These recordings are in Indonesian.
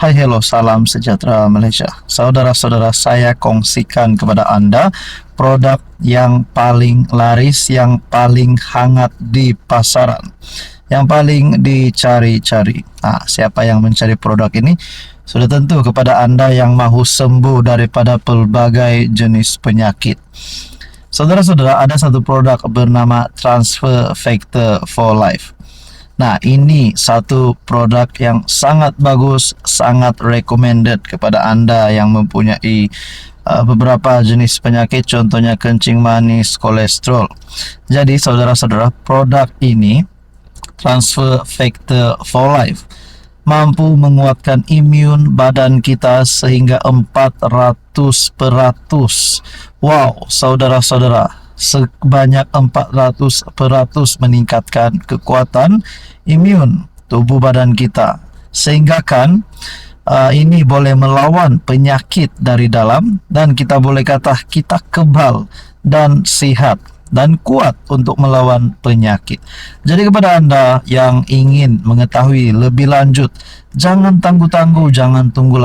Hai, hello, salam sejahtera Malaysia. Saudara-saudara, saya kongsikan kepada Anda produk yang paling laris, yang paling hangat di pasaran, yang paling dicari-cari. Nah, siapa yang mencari produk ini? Sudah tentu kepada Anda yang mahu sembuh daripada pelbagai jenis penyakit. Saudara-saudara, ada satu produk bernama Transfer Factor for Life. Nah, ini satu produk yang sangat bagus, sangat recommended kepada Anda yang mempunyai beberapa jenis penyakit, contohnya kencing manis, kolesterol. Jadi, saudara-saudara, produk ini, Transfer Factor for Life, mampu menguatkan imun badan kita sehingga 400%. Wow, saudara-saudara, sebanyak 400% meningkatkan kekuatan imun tubuh badan kita, sehingga ini boleh melawan penyakit dari dalam, dan kita boleh kata kita kebal dan sihat dan kuat untuk melawan penyakit. Jadi kepada Anda yang ingin mengetahui lebih lanjut, jangan tangguh-tangguh, jangan tunggu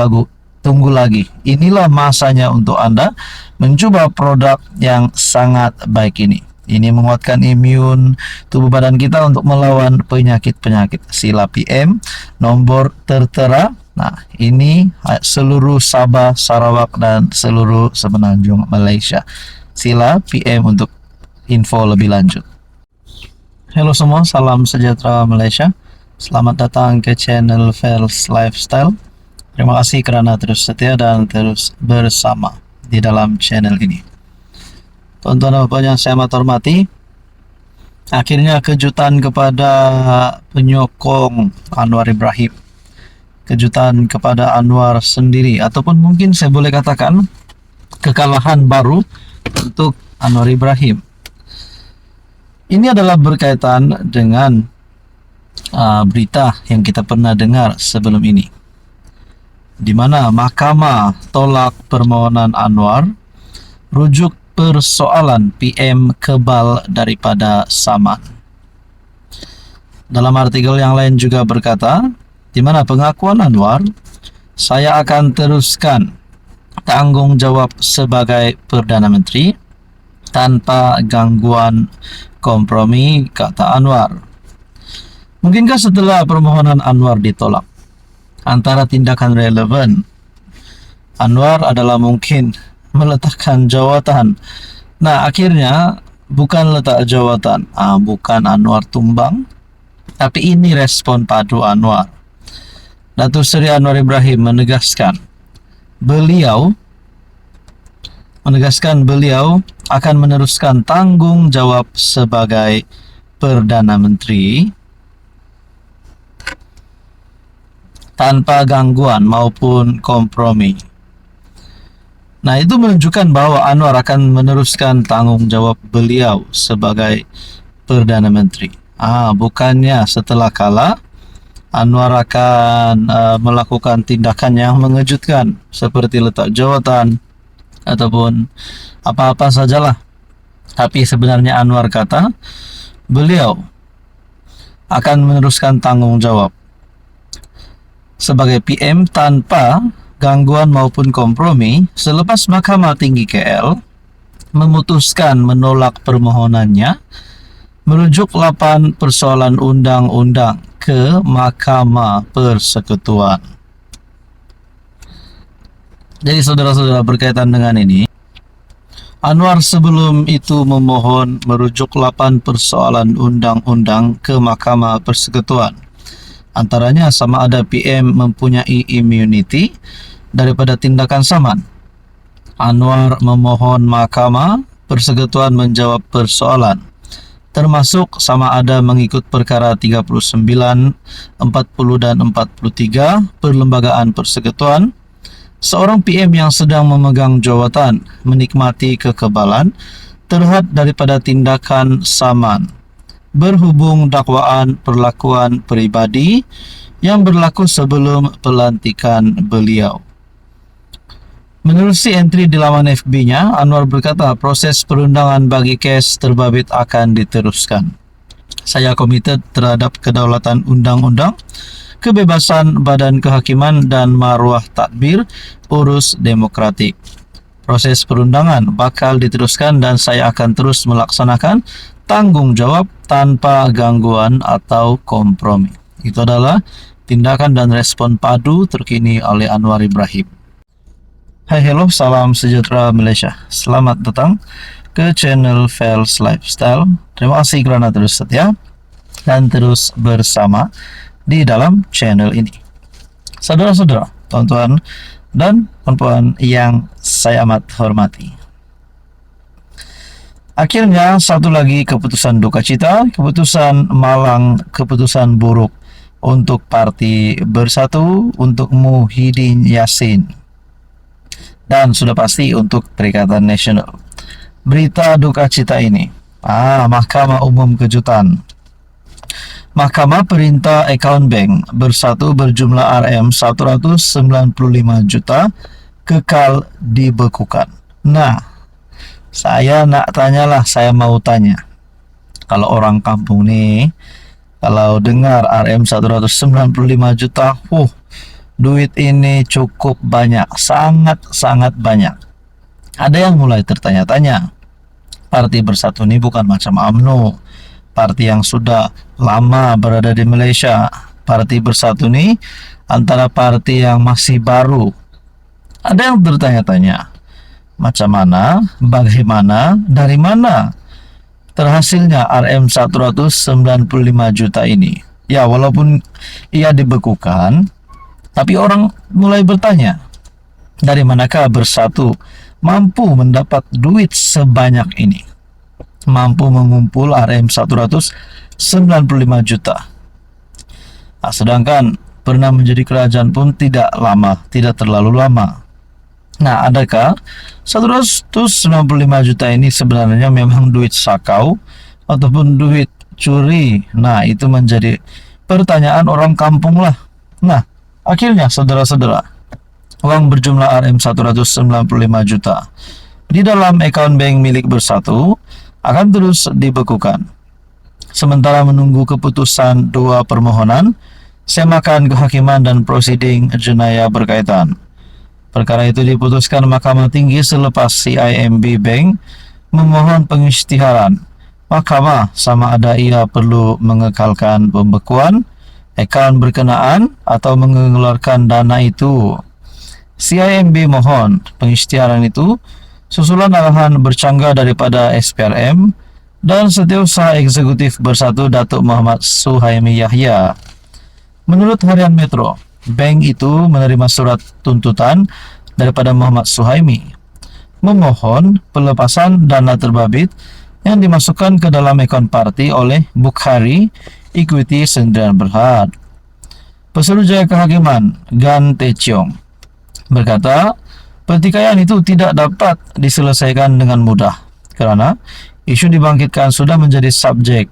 lagi. Inilah masanya untuk Anda mencoba produk yang sangat baik ini. Ini menguatkan imun tubuh badan kita untuk melawan penyakit-penyakit. Sila PM nombor tertera. Nah, ini seluruh Sabah, Sarawak dan seluruh semenanjung Malaysia. Sila PM untuk info lebih lanjut. Halo semua, salam sejahtera Malaysia. Selamat datang ke channel Fels Lifestyle. Terima kasih kerana terus setia dan terus bersama di dalam channel ini. Tuan-tuan dan puan yang saya amat hormati, akhirnya kejutan kepada penyokong Anwar Ibrahim. Kejutan kepada Anwar sendiri, ataupun mungkin saya boleh katakan kekalahan baru untuk Anwar Ibrahim. Ini adalah berkaitan dengan berita yang kita pernah dengar sebelum ini, di mana mahkamah tolak permohonan Anwar rujuk persoalan PM kebal daripada Saman. Dalam artikel yang lain juga berkata, di mana pengakuan Anwar, saya akan teruskan tanggungjawab sebagai Perdana Menteri tanpa gangguan kompromi, kata Anwar. Mungkinkah setelah permohonan Anwar ditolak, antara tindakan relevan Anwar adalah mungkin meletakkan jawatan. Nah, akhirnya bukan letak jawatan, bukan Anwar tumbang, tapi ini respon padu Anwar. Datuk Seri Anwar Ibrahim menegaskan beliau akan meneruskan tanggungjawab sebagai Perdana Menteri tanpa gangguan maupun kompromi. Nah, itu menunjukkan bahwa Anwar akan meneruskan tanggung jawab beliau sebagai Perdana Menteri. Bukannya setelah kalah Anwar akan melakukan tindakan yang mengejutkan seperti letak jawatan ataupun apa-apa sajalah. Tapi sebenarnya Anwar kata beliau akan meneruskan tanggung jawab sebagai PM tanpa gangguan maupun kompromi selepas Mahkamah Tinggi KL memutuskan menolak permohonannya merujuk 8 persoalan undang-undang ke Mahkamah Persekutuan. Jadi saudara-saudara, berkaitan dengan ini, Anwar sebelum itu memohon merujuk 8 persoalan undang-undang ke Mahkamah Persekutuan. Antaranya sama ada PM mempunyai immunity daripada tindakan Saman. Anwar memohon Mahkamah Persekutuan menjawab persoalan, termasuk sama ada mengikut perkara 39, 40 dan 43 Perlembagaan Persekutuan, seorang PM yang sedang memegang jawatan menikmati kekebalan terhad daripada tindakan Saman berhubung dakwaan perlakuan peribadi yang berlaku sebelum pelantikan beliau. Menerusi entry di laman FB-nya, Anwar berkata proses perundangan bagi kes terbabit akan diteruskan. Saya komited terhadap kedaulatan undang-undang, kebebasan badan kehakiman dan marwah takbir, urus demokratik. Proses perundangan bakal diteruskan dan saya akan terus melaksanakan tanggung jawab tanpa gangguan atau kompromi. Itu adalah tindakan dan respon padu terkini oleh Anwar Ibrahim. Hai hello, salam sejahtera Malaysia. Selamat datang ke channel Fels Lifestyle. Terima kasih kerana terus setia dan terus bersama di dalam channel ini. Saudara-saudara, tuan-tuan dan puan-puan yang saya amat hormati. Akhirnya satu lagi keputusan duka cita, keputusan malang, keputusan buruk untuk Parti Bersatu, untuk Muhyiddin Yassin, dan sudah pasti untuk Perikatan Nasional. Berita duka cita ini, Mahkamah Umum kejutan. Mahkamah perintah akaun bank Bersatu berjumlah RM195 juta kekal dibekukan. Nah, saya mau tanya. Kalau orang kampung nih, kalau dengar RM195 juta, duit ini cukup banyak, sangat banyak. Ada yang mulai tertanya-tanya, Parti Bersatu ini bukan macam UMNO, parti yang sudah lama berada di Malaysia. Parti Bersatu ini antara parti yang masih baru. Ada yang bertanya-tanya, macam mana, bagaimana, dari mana terhasilnya RM195 juta ini? Ya, walaupun ia dibekukan, tapi orang mulai bertanya, dari manakah Bersatu mampu mendapat duit sebanyak ini? Mampu mengumpul RM195 juta. Sedangkan pernah menjadi kerajaan pun tidak terlalu lama. Nah, adakah 195 juta ini sebenarnya memang duit sakau ataupun duit curi? Nah, itu menjadi pertanyaan orang kampung lah. Nah, akhirnya saudara-saudara, uang berjumlah RM195 juta di dalam akaun bank milik Bersatu akan terus dibekukan. Sementara menunggu keputusan dua permohonan semakan kehakiman dan prosiding jenayah berkaitan. Perkara itu diputuskan Mahkamah Tinggi selepas CIMB Bank memohon pengisytiharan Mahkamah sama ada ia perlu mengekalkan pembekuan akaun berkenaan atau mengeluarkan dana itu. CIMB mohon pengisytiharan itu susulan arahan bercanggah daripada SPRM dan Setiausaha Eksekutif Bersatu Datuk Muhammad Suhaimi Yahya. Menurut Harian Metro, bank itu menerima surat tuntutan daripada Muhammad Suhaimi memohon pelepasan dana terbabit yang dimasukkan ke dalam akaun parti oleh Bukhari Equity Sdn Berhad. Pesuruhjaya Kehakiman Gan Techiong berkata, pertikaian itu tidak dapat diselesaikan dengan mudah kerana isu dibangkitkan sudah menjadi subjek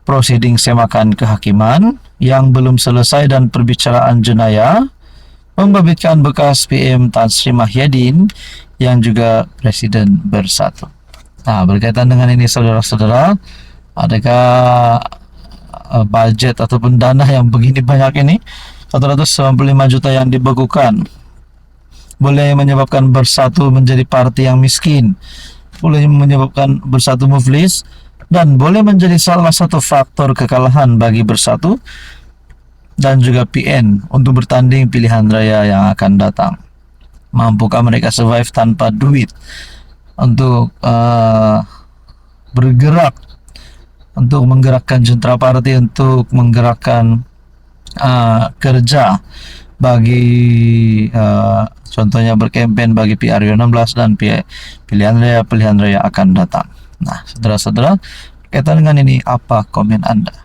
prosiding semakan kehakiman yang belum selesai dan perbicaraan jenayah membabitkan bekas PM Tan Sri Muhyiddin yang juga Presiden Bersatu. Nah, berkaitan dengan ini saudara-saudara, adakah budget ataupun dana yang begini banyak ini, 195 juta yang dibekukan, boleh menyebabkan Bersatu menjadi parti yang miskin, boleh menyebabkan Bersatu muflis, dan boleh menjadi salah satu faktor kekalahan bagi Bersatu dan juga PN untuk bertanding pilihan raya yang akan datang. Mampukah mereka survive tanpa duit untuk bergerak, untuk menggerakkan jentera parti, untuk menggerakkan kerja bagi contohnya berkempen bagi PRU16 dan pilihan raya akan datang. Nah, saudara-saudara, kaitan dengan ini apa komen Anda?